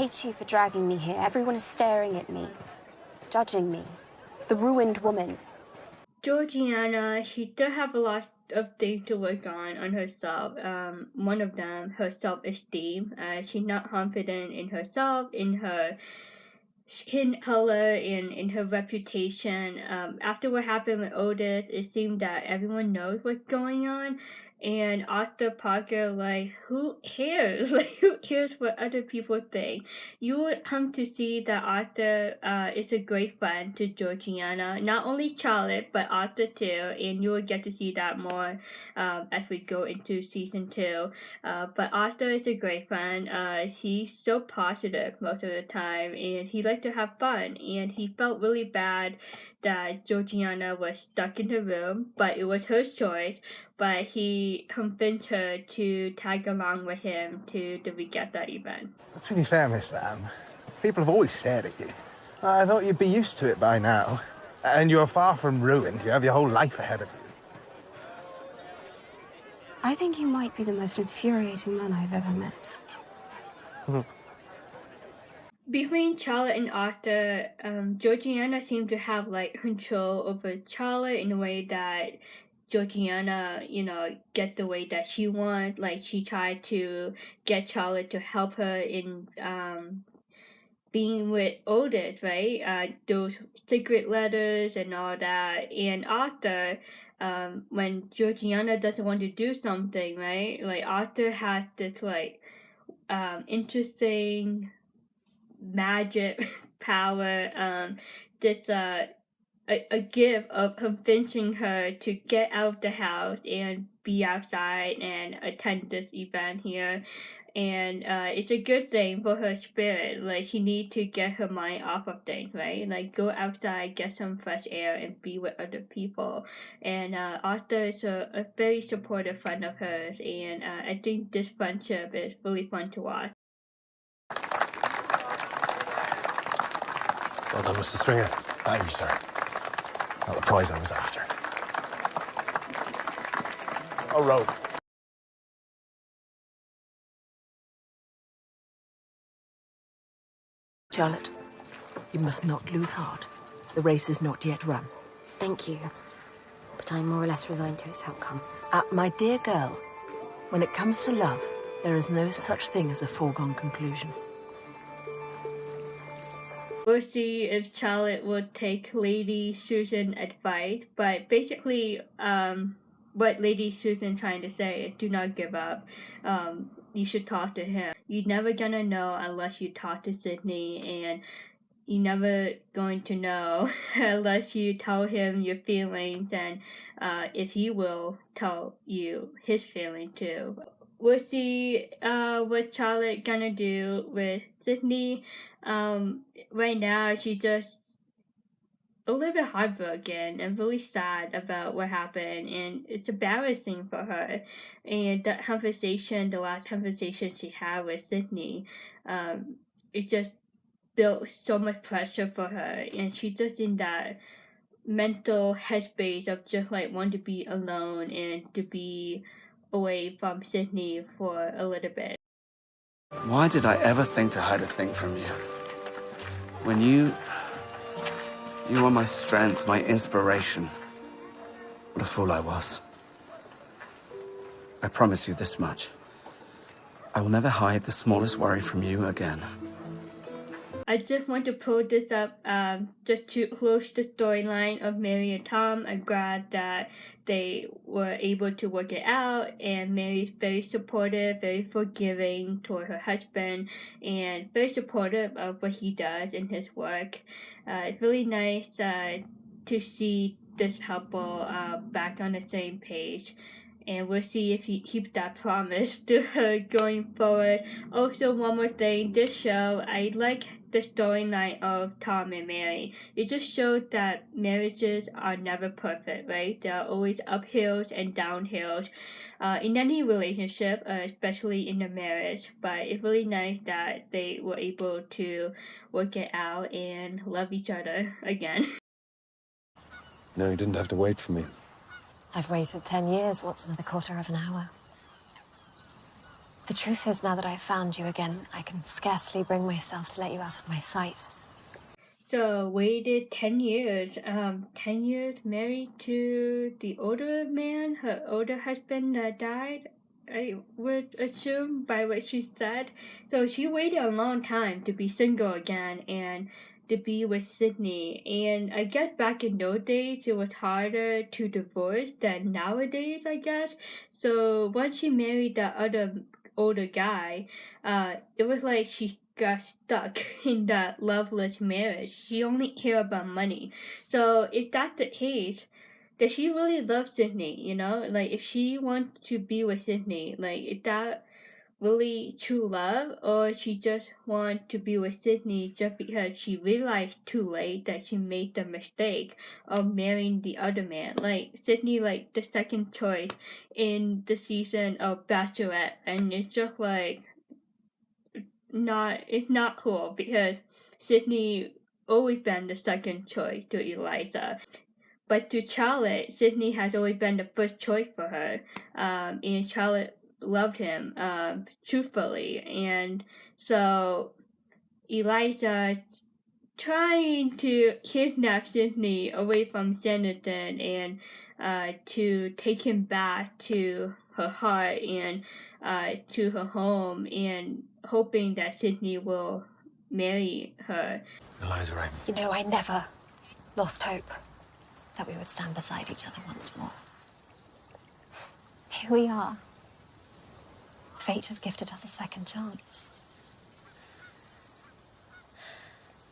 hate you for dragging me here. Everyone is staring at me, judging me. The ruined woman. Georgiana, she does have a lot of things to work on herself. One of them, her self-esteem. She's not confident in herself, in her skin color, in her reputation. After what happened with Otis, it seemed that everyone knows what's going on. And Arthur Parker, like, who cares? Like, who cares what other people think? You would come to see that Arthur is a great friend to Georgiana. Not only Charlotte, but Arthur too. And you will get to see that more as we go into season 2. But Arthur is a great friend. He's so positive most of the time. And he likes to have fun. And he felt really bad that Georgiana was stuck in her room. But it was her choice. But he convinced her to tag along with him to the regatta event. To be fair, Miss Lamb, people have always stared at you. I thought you'd be used to it by now. And you're far from ruined. You have your whole life ahead of you. I think you might be the most infuriating man I've ever met. Between Charlotte and Arthur, Georgiana seemed to have, like, control over Charlotte in a way that Georgiana, get the way that she wants. Like, she tried to get Charlotte to help her in being with Otis, right? Those secret letters and all that. And Arthur, when Georgiana doesn't want to do something, right? Like, Arthur has this, like, interesting magic power, a gift of convincing her to get out of the house and be outside and attend this event here. And it's a good thing for her spirit. Like, she needs to get her mind off of things, right? Like, go outside, get some fresh air, and be with other people. And Arthur is a very supportive friend of hers. And I think this friendship is really fun to watch. Well done, Mr. Stringer. Thank you, sir. Not the prize I was after. A rope. Charlotte, you must not lose heart. The race is not yet run. Thank you. But I'm more or less resigned to its outcome. My dear girl, when it comes to love, there is no such thing as a foregone conclusion. We'll see if Charlotte will take Lady Susan's advice, but basically, what Lady Susan's trying to say is do not give up. You should talk to him. You're never gonna know unless you talk to Sidney, and you're never going to know unless you tell him your feelings, and if he will tell you his feeling too. We'll see what Charlotte gonna do with Sidney. Right now, she's just a little bit heartbroken and really sad about what happened, and it's embarrassing for her. And that conversation, the last conversation she had with Sidney, it just built so much pressure for her, and she's just in that mental headspace of just like want to be alone and to be away from Sidney for a little bit. Why did I ever think to hide a thing from you? When you were my strength, my inspiration. What a fool I was. I promise you this much. I will never hide the smallest worry from you again. I just want to pull this up just to close the storyline of Mary and Tom. I'm glad that they were able to work it out, and Mary's very supportive, very forgiving toward her husband, and very supportive of what he does in his work. It's really nice to see this couple back on the same page. And we'll see if he keeps that promise to her going forward. Also, one more thing, this show, I like the storyline of Tom and Mary. It just shows that marriages are never perfect, right? There are always uphills and downhills in any relationship, especially in a marriage. But it's really nice that they were able to work it out and love each other again. No, you didn't have to wait for me. I've waited 10 years. What's another quarter of an hour? The truth is, now that I've found you again, I can scarcely bring myself to let you out of my sight. So waited 10 years. 10 years married to the older man, her older husband that died, I would assume by what she said. So she waited a long time to be single again and to be with Sidney. And I guess back in those days it was harder to divorce than nowadays, I guess. So once she married that other older guy, it was like she got stuck in that loveless marriage. She only cared about money. So if that's the case, does she really love Sidney? You know, like if she wants to be with Sidney, like is that really true love, or she just want to be with Sidney just because she realized too late that she made the mistake of marrying the other man? Like Sidney, like the second choice in the season of Bachelorette, and it's just like it's not cool because Sidney always been the second choice to Eliza. But to Charlotte, Sidney has always been the first choice for her, and Charlotte loved him truthfully. And so Eliza trying to kidnap Sidney away from Sanditon and to take him back to her heart and to her home, and hoping that Sidney will marry her. Eliza, right? You know, I never lost hope that we would stand beside each other once more. Here we are. Fate has gifted us a second chance.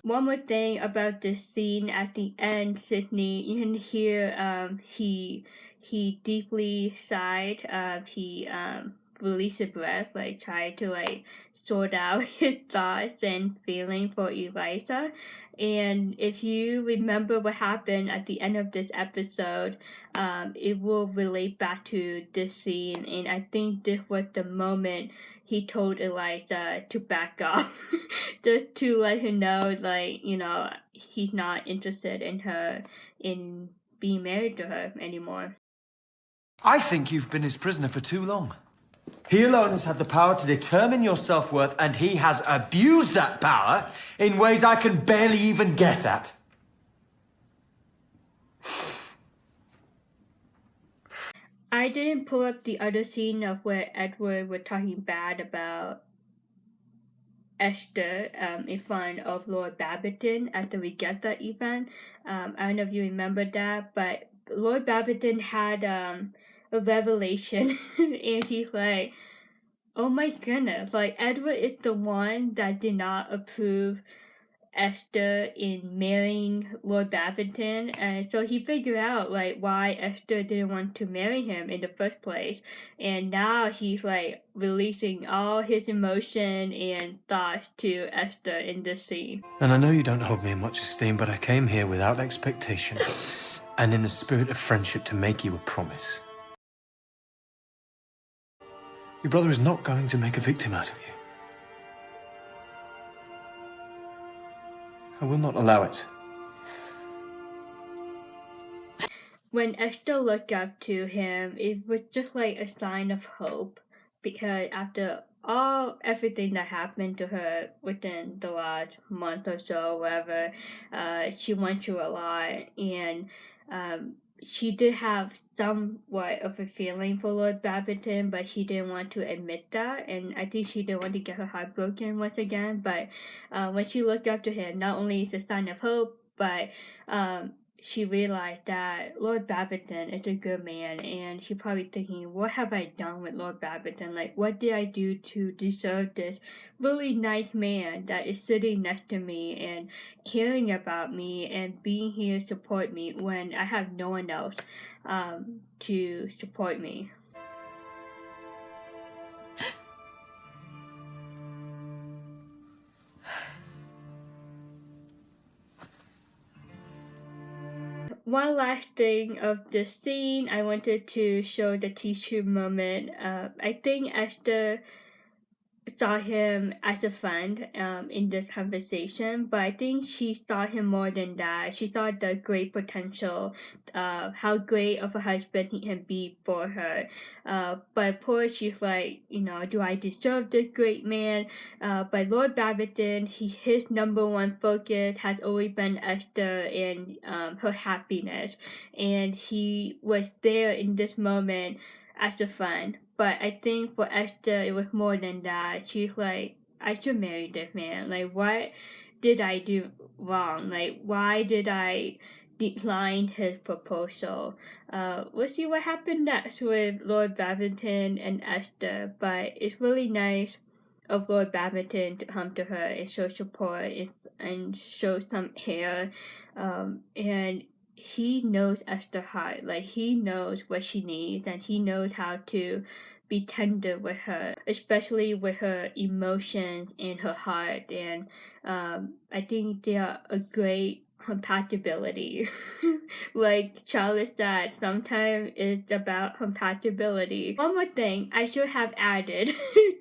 One more thing about this scene at the end, Sidney, you can hear he deeply sighed. He released a breath, like tried to like sort out his thoughts and feeling for Eliza. And if you remember what happened at the end of this episode, it will relate back to this scene. And I think this was the moment he told Eliza to back off, just to let her know, like, you know, he's not interested in her, in being married to her anymore. I think you've been his prisoner for too long. He alone has had the power to determine your self-worth, and he has abused that power in ways I can barely even guess at. I didn't pull up the other scene of where Edward was talking bad about Esther in front of Lord Babington at the Regatta event. I don't know if you remember that, but Lord Babington had a revelation and he's like, oh my goodness, like Edward is the one that did not approve Esther in marrying Lord Babington, and so he figured out like why Esther didn't want to marry him in the first place, and now he's like releasing all his emotion and thoughts to Esther in this scene. And I know you don't hold me in much esteem, but I came here without expectation and in the spirit of friendship to make you a promise. Your brother is not going to make a victim out of you. I will not allow it. When Esther looked up to him, it was just like a sign of hope, because after everything that happened to her within the last month or so, whatever, she went through a lot, and she did have somewhat of a feeling for Lord Babington, but she didn't want to admit that, and I think she didn't want to get her heart broken once again. But when she looked up to him, not only is it a sign of hope, but she realized that Lord Babington is a good man, and she's probably thinking, what have I done with Lord Babington? Like, what did I do to deserve this really nice man that is sitting next to me and caring about me and being here to support me when I have no one else to support me? One last thing of this scene, I wanted to show the teacher moment. I think Esther saw him as a friend in this conversation, but I think she saw him more than that. She saw the great potential, how great of a husband he can be for her. But of course, she's like, do I deserve this great man? But Lord Babington, his number one focus has always been Esther and her happiness, and he was there in this moment as a friend. But I think for Esther, it was more than that. She's like, I should marry this man. Like, what did I do wrong? Like, why did I decline his proposal? We'll see what happened next with Lord Babington and Esther. But it's really nice of Lord Babington to come to her and show support and show some care. And he knows Esther's heart. Like, he knows what she needs, and he knows how to be tender with her, especially with her emotions and her heart. And I think they are a great compatibility. Like Charlotte said, sometimes it's about compatibility. One more thing I should have added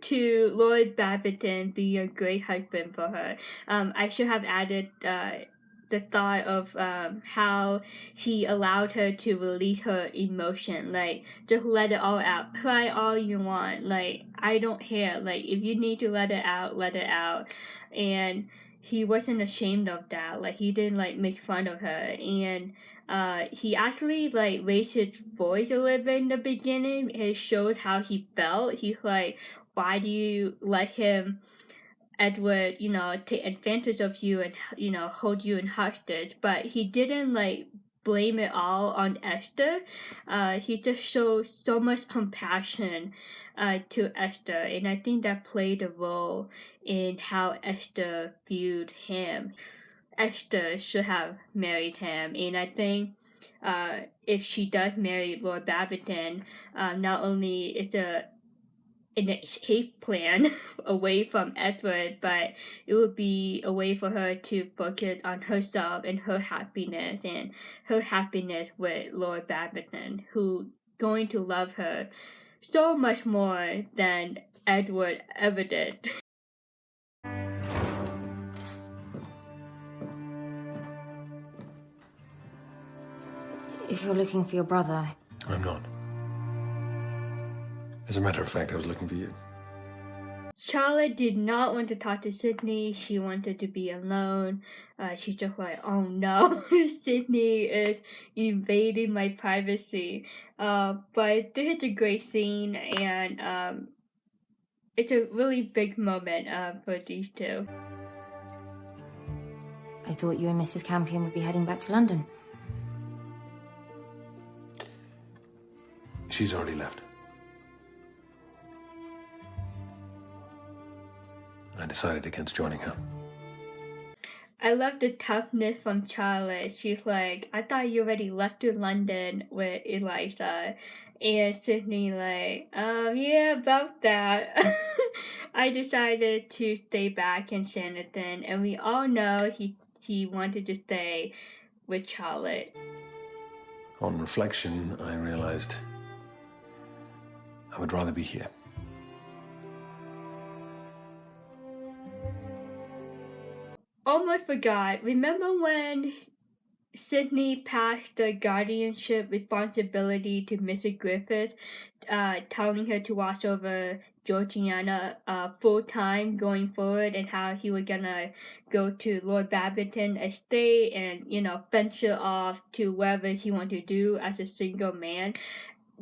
to Lord Babington being a great husband for her. I should have added the thought of how he allowed her to release her emotion. Like, just let it all out. Cry all you want. Like, I don't care. Like, if you need to let it out, let it out. And he wasn't ashamed of that. Like, he didn't like make fun of her. And he actually like raised his voice a little bit in the beginning. It shows how he felt. He's like, why do you let him, Edward, take advantage of you and, hold you in hostage? But he didn't like blame it all on Esther. He just showed so much compassion to Esther, and I think that played a role in how Esther viewed him. Esther should have married him, and I think if she does marry Lord Babington, not only is an escape plan away from Edward, but it would be a way for her to focus on herself and her happiness with Lord Babington, who going to love her so much more than Edward ever did. If you're looking for your brother... I'm not. As a matter of fact, I was looking for you. Charlotte did not want to talk to Sidney. She wanted to be alone. She's just like, oh no, Sidney is invading my privacy. But this is a great scene, and it's a really big moment for these two. I thought you and Mrs. Campion would be heading back to London. She's already left. I decided against joining her. I love the toughness from Charlotte. She's like, I thought you already left to London with Eliza. And Sidney like, yeah, about that. I decided to stay back in Sanditon, and we all know he wanted to stay with Charlotte. On reflection, I realized I would rather be here. Almost forgot. Remember when Sidney passed the guardianship responsibility to Mrs. Griffith, telling her to watch over Georgiana full-time going forward, and how he was gonna go to Lord Babington estate and, venture off to wherever he wanted to do as a single man.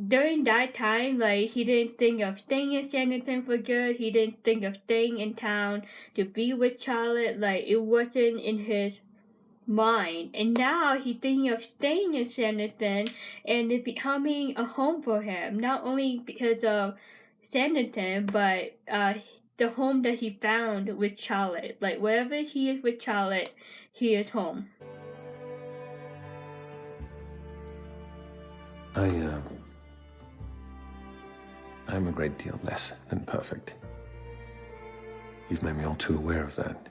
During that time, like, he didn't think of staying in Sanditon for good. He didn't think of staying in town to be with Charlotte. Like, it wasn't in his mind. And now he's thinking of staying in Sanditon and it becoming a home for him. Not only because of Sanditon, but the home that he found with Charlotte. Like, wherever he is with Charlotte, he is home. I'm a great deal less than perfect. You've made me all too aware of that.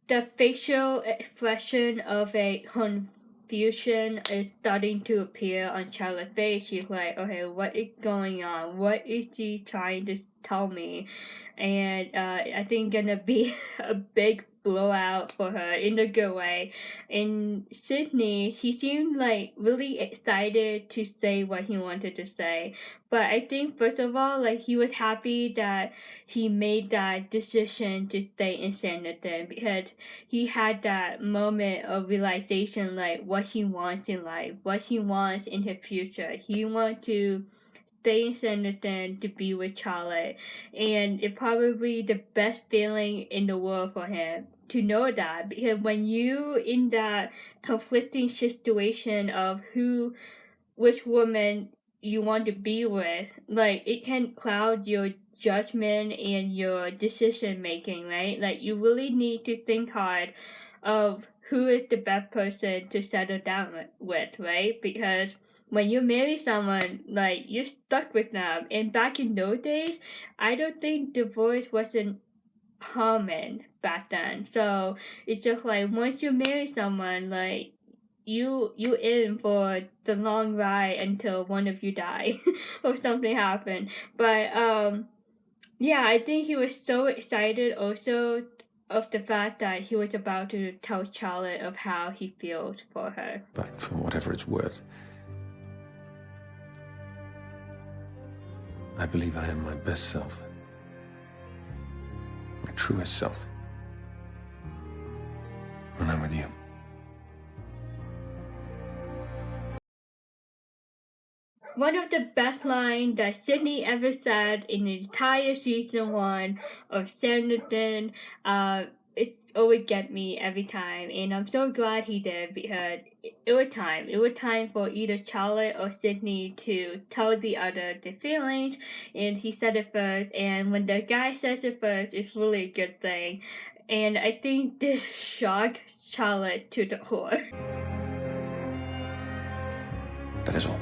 The facial expression of a confusion is starting to appear on Charlotte's face. She's like, okay, what is going on? What is she trying to tell me? And I think gonna be a big blowout for her in a good way. And Sidney, he seemed like really excited to say what he wanted to say. But I think first of all, like he was happy that he made that decision to stay in Sanditon, because he had that moment of realization, like what he wants in life, what he wants in his future. He wants to stay in Sanditon to be with Charlotte, and it's probably the best feeling in the world for him to know that, because when you in that conflicting situation of which woman you want to be with, like it can cloud your judgment and your decision making, right? Like you really need to think hard of who is the best person to settle down with, right? Because when you marry someone, like you're stuck with them. And back in those days, I don't think divorce wasn't common back then. So it's just like once you marry someone, like you in for the long ride until one of you die or something happen. But yeah, I think he was so excited also of the fact that he was about to tell Charlotte of how he feels for her. But for whatever it's worth, I believe I am my best self. My truest self. When I'm with you. One of the best lines that Sidney ever said in the entire season 1 of Sanditon, it always gets me every time, and I'm so glad he did, because it was time. It was time for either Charlotte or Sidney to tell the other their feelings, and he said it first, and when the guy says it first, it's really a good thing. And I think this shocked Charlotte to the core. That is all.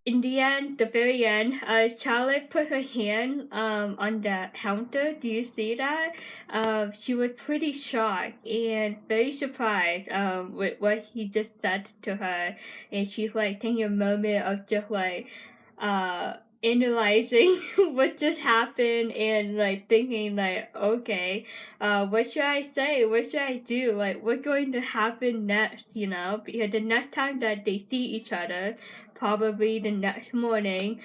In the end, the very end, Charlotte put her hand on the counter. Do you see that? She was pretty shocked and very surprised with what he just said to her. And she's like taking a moment of just like analyzing what just happened and like thinking like, okay, what should I say? What should I do? Like, what's going to happen next, you know? Because the next time that they see each other, probably the next morning,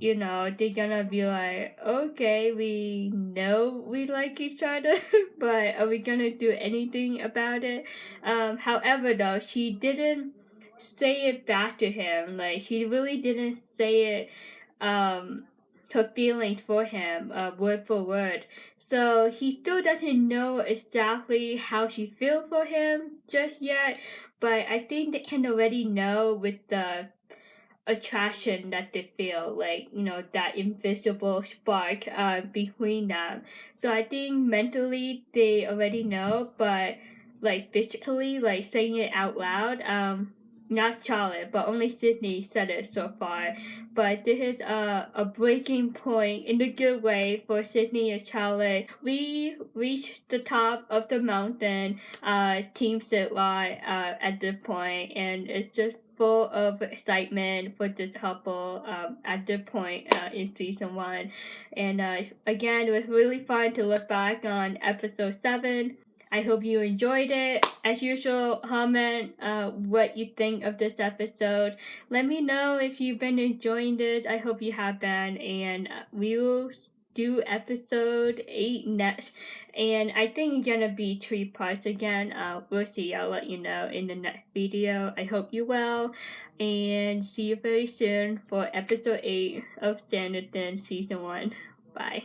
you know, they're gonna be like, okay, we know we like each other, but are we gonna do anything about it? However, though, she didn't say it back to him. Like, she really didn't say it, her feelings for him, word for word. So he still doesn't know exactly how she feels for him just yet, but I think they can already know with the attraction that they feel, like, you know, that invisible spark between them. So I think mentally they already know, but like physically, like saying it out loud, not Charlotte, but only Sidney said it so far. But this is a breaking point in a good way for Sidney and Charlotte. We reached the top of the mountain, Team Sidlotte, at this point, and it's just full of excitement for this couple at this point in season 1. And again, it was really fun to look back on episode 7. I hope you enjoyed it. As usual, comment what you think of this episode. Let me know if you've been enjoying this. I hope you have been. And we will do episode 8 next. And I think it's gonna be 3 parts again. We'll see. I'll let you know in the next video. I hope you will. And see you very soon for episode 8 of Sanditon season 1. Bye.